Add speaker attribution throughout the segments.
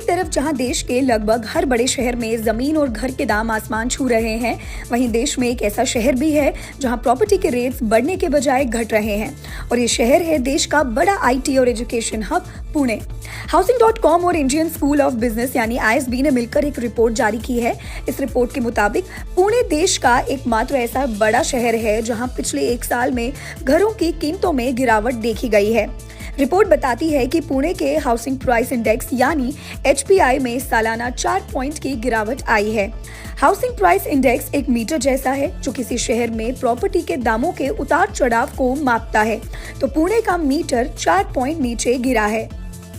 Speaker 1: तरफ जहां देश के लगभग हर बड़े शहर में जमीन और घर के दाम आसमान छू रहे हैं, वहीं देश में एक ऐसा शहर भी है जहां प्रॉपर्टी के रेट्स बढ़ने के बजाय घट रहे हैं और ये शहर है देश का बड़ा आईटी और एजुकेशन हब पुणे। Housing.com और इंडियन स्कूल ऑफ बिजनेस यानी ISB ने मिलकर एक रिपोर्ट जारी की है। इस रिपोर्ट के मुताबिक पुणे देश का एकमात्र ऐसा बड़ा शहर है जहां पिछले एक साल में घरों की कीमतों में गिरावट देखी गई है। रिपोर्ट बताती है कि पुणे के हाउसिंग प्राइस इंडेक्स यानी HPI में सालाना 4 पॉइंट की गिरावट आई है। हाउसिंग प्राइस इंडेक्स एक मीटर जैसा है जो किसी शहर में प्रॉपर्टी के दामों के उतार चढ़ाव को मापता है, तो पुणे का मीटर 4 पॉइंट नीचे गिरा है।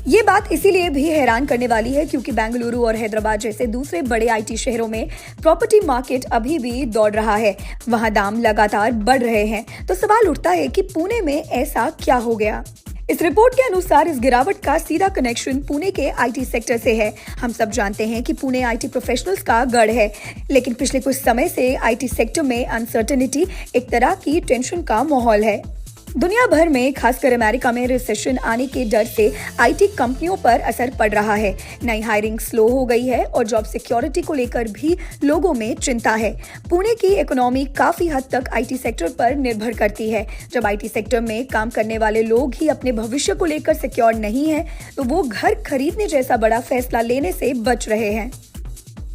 Speaker 1: ये बात इसीलिए भी हैरान करने वाली है क्योंकि बेंगलुरु और हैदराबाद जैसे दूसरे बड़े IT शहरों में प्रॉपर्टी मार्केट अभी भी दौड़ रहा है, वहां दाम लगातार बढ़ रहे हैं। तो सवाल उठता है कि पुणे में ऐसा क्या हो गया। इस रिपोर्ट के अनुसार इस गिरावट का सीधा कनेक्शन पुणे के IT सेक्टर से है। हम सब जानते हैं कि पुणे IT प्रोफेशनल्स का गढ़ है, लेकिन पिछले कुछ समय से IT सेक्टर में अनसर्टेनिटी, एक तरह की टेंशन का माहौल है। दुनिया भर में खासकर अमेरिका में रिसेशन आने के डर से IT कंपनियों पर असर पड़ रहा है। नई हायरिंग स्लो हो गई है और जॉब सिक्योरिटी को लेकर भी लोगों में चिंता है। पुणे की इकोनॉमी काफी हद तक IT सेक्टर पर निर्भर करती है। जब IT सेक्टर में काम करने वाले लोग ही अपने भविष्य को लेकर सिक्योर नहीं है, तो वो घर खरीदने जैसा बड़ा फैसला लेने से बच रहे हैं।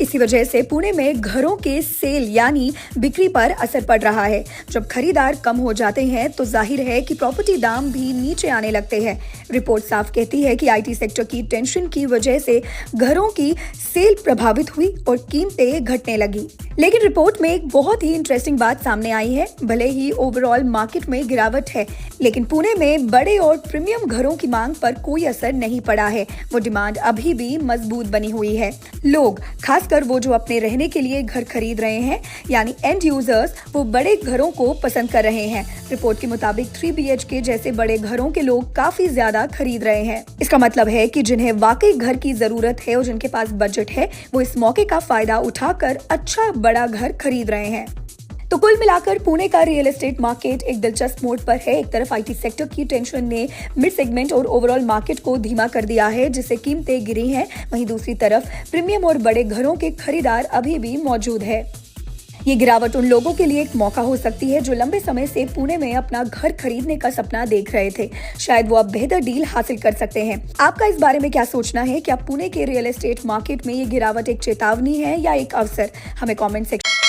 Speaker 1: इसी वजह से पुणे में घरों के सेल यानी बिक्री पर असर पड़ रहा है। जब खरीदार कम हो जाते हैं तो जाहिर है कि प्रॉपर्टी दाम भी नीचे आने लगते हैं। रिपोर्ट साफ कहती है कि IT सेक्टर की टेंशन की वजह से घरों की सेल प्रभावित हुई और कीमतें घटने लगी। लेकिन रिपोर्ट में एक बहुत ही इंटरेस्टिंग बात सामने आई है। भले ही ओवरऑल मार्केट में गिरावट है, लेकिन पुणे में बड़े और प्रीमियम घरों की मांग पर कोई असर नहीं पड़ा है। वो डिमांड अभी भी मजबूत बनी हुई है। लोग, खासकर वो जो अपने रहने के लिए घर खरीद रहे हैं यानी एंड यूजर्स, वो बड़े घरों को पसंद कर रहे हैं। रिपोर्ट के मुताबिक 3 BHK जैसे बड़े घरों के लोग काफी ज्यादा खरीद रहे हैं। इसका मतलब है कि जिन्हें वाकई घर की जरूरत है और जिनके पास बजट है, वो इस मौके का फायदा उठाकर अच्छा बड़ा घर खरीद रहे हैं। तो कुल मिलाकर पुणे का रियल एस्टेट मार्केट एक दिलचस्प मोड़ पर है। एक तरफ IT सेक्टर की टेंशन ने मिड सेगमेंट और ओवरऑल मार्केट को धीमा कर दिया है, जिससे कीमतें गिरी हैं। वहीं दूसरी तरफ प्रीमियम और बड़े घरों के खरीदार अभी भी मौजूद है। ये गिरावट उन लोगों के लिए एक मौका हो सकती है जो लंबे समय से पुणे में अपना घर खरीदने का सपना देख रहे थे। शायद वो अब बेहतर डील हासिल कर सकते हैं। आपका इस बारे में क्या सोचना है? क्या पुणे के रियल एस्टेट मार्केट में ये गिरावट एक चेतावनी है या एक अवसर? हमें कमेंट सेक्शन